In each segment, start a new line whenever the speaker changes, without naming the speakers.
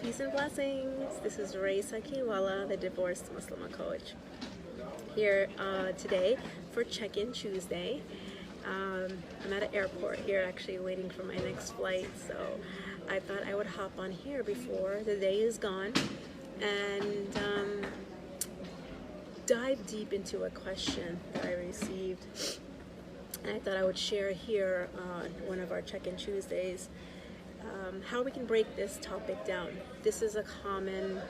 Peace and blessings. This is Rayesa Gheewala, the Divorced Muslimah Coach, here today for Check-In Tuesday. I'm at an airport here actually waiting for my next flight, so I thought I would hop on here before the day is gone and dive deep into a question that I received. And I thought I would share here on one of our Check-In Tuesdays how we can break this topic down. This is a common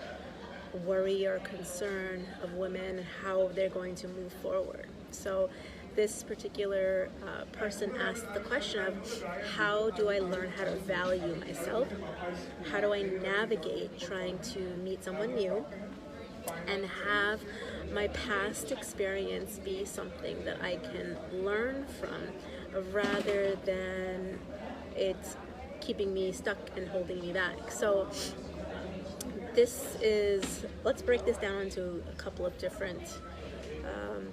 worry or concern of women and how they're going to move forward. So this particular person asked the question of, how do I learn how to value myself? How do I navigate trying to meet someone new and have my past experience be something that I can learn from rather than it's keeping me stuck and holding me back? So let's break this down into a couple of different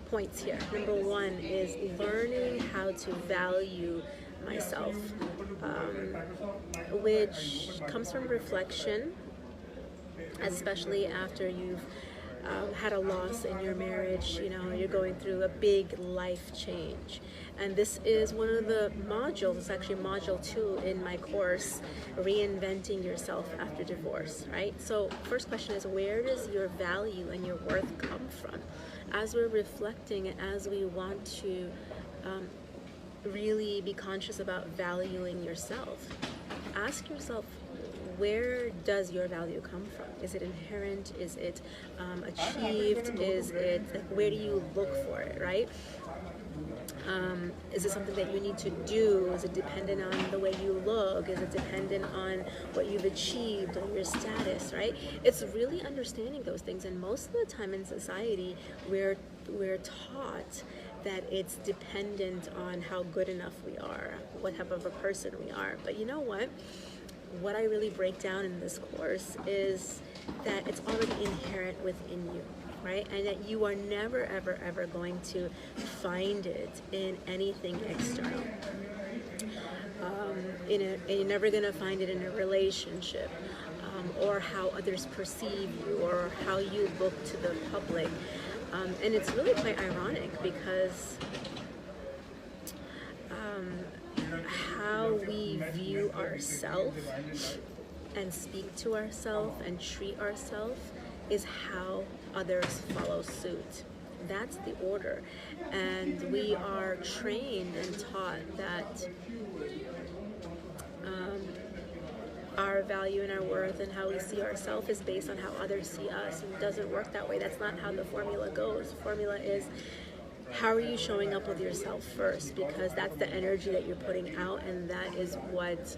points here. Number one is learning how to value myself, which comes from reflection, especially after you've had a loss in your marriage. You're going through a big life change. And this is one of the modules, it's actually module 2 in my course, Reinventing Yourself After Divorce, right? So first question is, where does your value and your worth come from? As we're reflecting and as we want to really be conscious about valuing yourself, ask yourself, where does your value come from? Is it inherent? Is it achieved? Is it, where do you look for it, right? Is it something that you need to do? Is it dependent on the way you look? Is it dependent on what you've achieved, on your status, right? It's really understanding those things. And most of the time in society, we're taught that it's dependent on how good enough we are, what type of a person we are. But you know what? What I really break down in this course is that it's already inherent within you, right? And that you are never, ever, ever going to find it in anything external. You're never going to find it in a relationship, or how others perceive you, or how you look to the public. And it's really quite ironic because how we view ourselves and speak to ourselves and treat ourselves is how others follow suit. That's the order. And we are trained and taught that our value and our worth and how we see ourselves is based on how others see us. And it doesn't work that way. That's not how the formula goes. The formula is, how are you showing up with yourself first? Because that's the energy that you're putting out, and that is what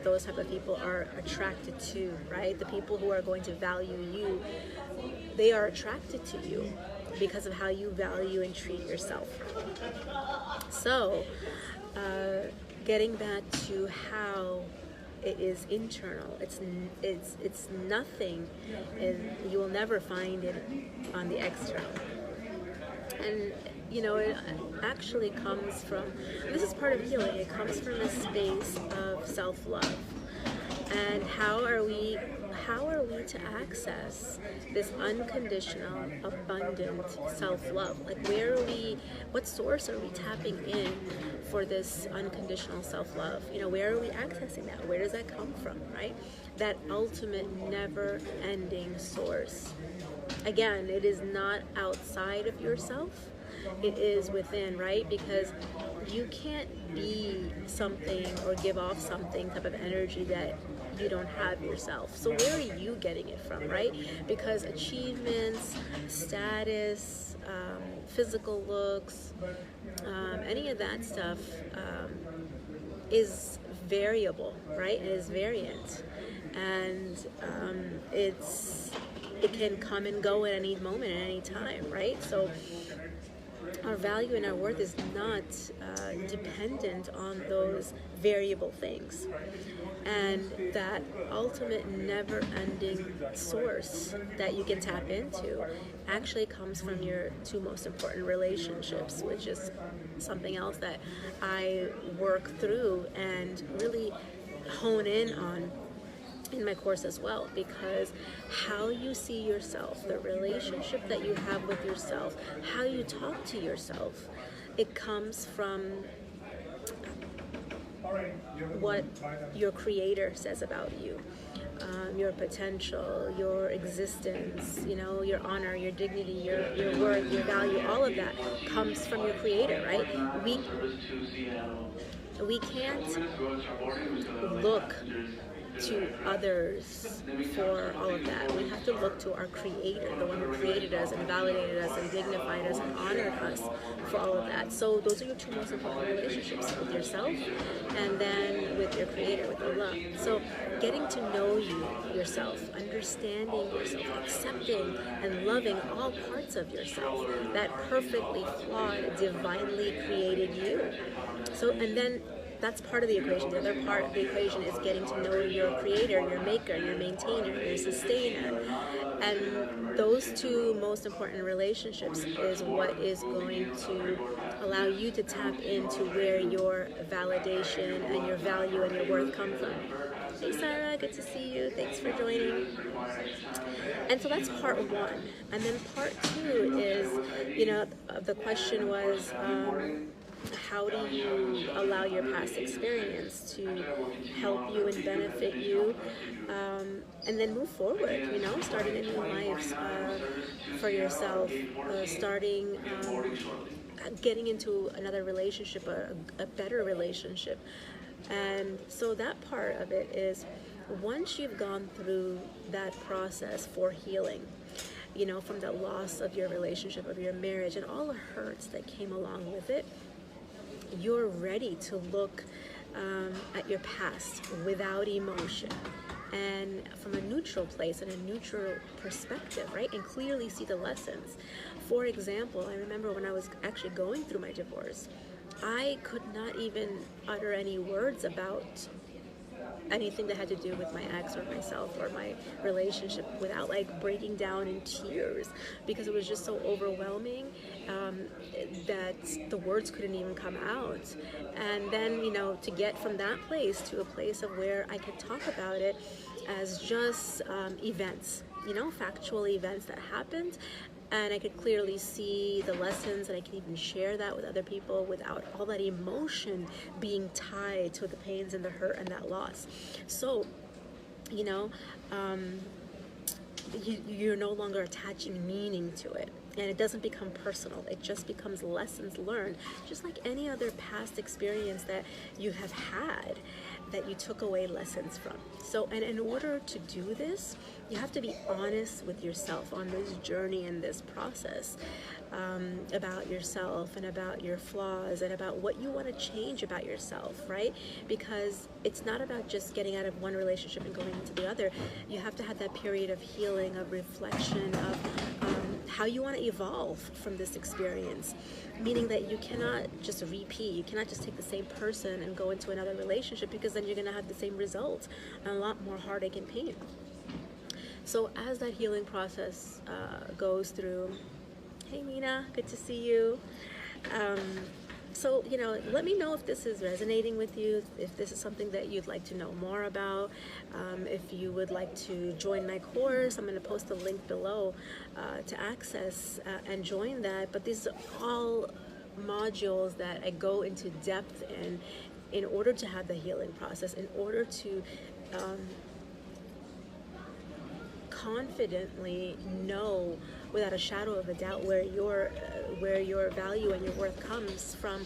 those type of people are attracted to, right? The people who are going to value you, they are attracted to you because of how you value and treat yourself. So, getting back to how it is internal. It's nothing, and you will never find it on the external. And it actually comes from, this is part of healing, it comes from a space of self-love. And how are we to access this unconditional, abundant self-love? Like, what source are we tapping in for this unconditional self-love? Where are we accessing that? Where does that come from, right? That ultimate, never-ending source. Again, it is not outside of yourself. It is within, right? Because you can't be something or give off something type of energy that you don't have yourself. So where are you getting it from, right? Because achievements, status, physical looks, any of that stuff is variable, right? It is variant. And it can come and go at any moment, at any time, right? So our value and our worth is not dependent on those variable things. And that ultimate never-ending source that you can tap into actually comes from your two most important relationships, which is something else that I work through and really hone in on in my course as well, because how you see yourself, the relationship that you have with yourself, how you talk to yourself, it comes from what your creator says about you. Your potential, your existence, your honor, your dignity, your worth, your value, all of that comes from your creator, right? We can't look to others for all of that. We have to look to our creator, the one who created us and validated us and dignified us and honored us for all of that. So those are your two most important relationships, with yourself and then with your creator, with Allah. So getting to know yourself, understanding yourself, accepting and loving all parts of yourself, that perfectly flawed, divinely created you. So, and then that's part of the equation. The other part of the equation is getting to know your creator, your maker, your maintainer, your sustainer. And those two most important relationships is what is going to allow you to tap into where your validation and your value and your worth come from. Hey Sarah, good to see you. Thanks for joining. And so that's part one. And then part two is, the question was, how do you allow your past experience to help you and benefit you, and then move forward, starting a new life for yourself, getting into another relationship, a better relationship. And so that part of it is, once you've gone through that process for healing, from the loss of your relationship, of your marriage, and all the hurts that came along with it, you're ready to look at your past without emotion and from a neutral place and a neutral perspective, right? And clearly see the lessons. For example, I remember when I was actually going through my divorce, I could not even utter any words about anything that had to do with my ex or myself or my relationship without breaking down in tears, because it was just so overwhelming that the words couldn't even come out. And then to get from that place to a place of where I could talk about it as just events, factual events that happened, and I could clearly see the lessons, and I can even share that with other people without all that emotion being tied to the pains and the hurt and that loss. So, you're no longer attaching meaning to it, and it doesn't become personal. It just becomes lessons learned, just like any other past experience that you have had that you took away lessons from. So, and in order to do this, you have to be honest with yourself on this journey and this process, about yourself and about your flaws and about what you want to change about yourself, right? Because it's not about just getting out of one relationship and going into the other. You have to have that period of healing, of reflection, of how you want to evolve from this experience, meaning that you cannot just repeat. You cannot just take the same person and go into another relationship, because then you're going to have the same results and a lot more heartache and pain. So as that healing process goes through, hey Mina, good to see you. So, let me know if this is resonating with you, if this is something that you'd like to know more about. If you would like to join my course, I'm going to post a link below to access and join that. But these are all modules that I go into depth in order to have the healing process, in order to confidently know without a shadow of a doubt where your value and your worth comes from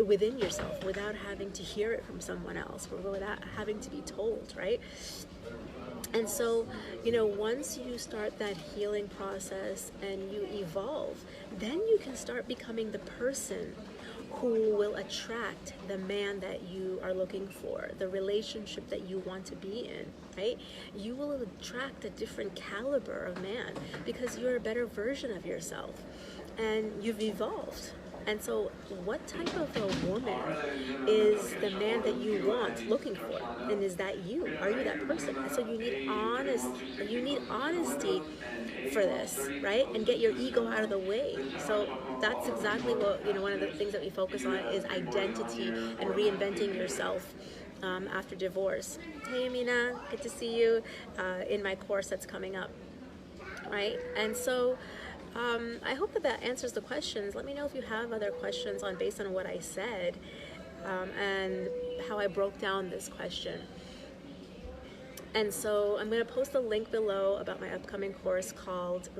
within yourself, without having to hear it from someone else, or without having to be told, right? And so, once you start that healing process and you evolve, then you can start becoming the person who will attract the man that you are looking for, the relationship that you want to be in, right? You will attract a different caliber of man because you're a better version of yourself and you've evolved. And so what type of a woman is the man that you want looking for? And is that you? Are you that person? And so you need honesty for this, right? And get your ego out of the way. So that's exactly what, one of the things that we focus on is identity and reinventing yourself after divorce. Hey Amina, good to see you in my course that's coming up, right? And so I hope that answers the questions. Let me know if you have other questions based on what I said and how I broke down this question. And so I'm going to post a link below about my upcoming course called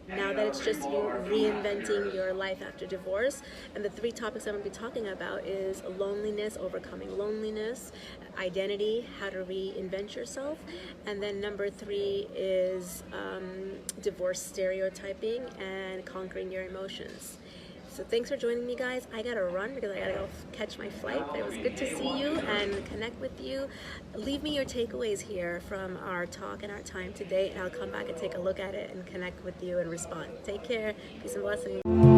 Now That It's Just You, Reinventing Your Life After Divorce. And the 3 topics I'm going to be talking about is loneliness, overcoming loneliness, identity, how to reinvent yourself. And then number 3 is divorce stereotyping and conquering your emotions. So thanks for joining me, guys. I gotta run because I gotta go catch my flight. But it was good to see you and connect with you. Leave me your takeaways here from our talk and our time today, and I'll come back and take a look at it and connect with you and respond. Take care. Peace and blessings.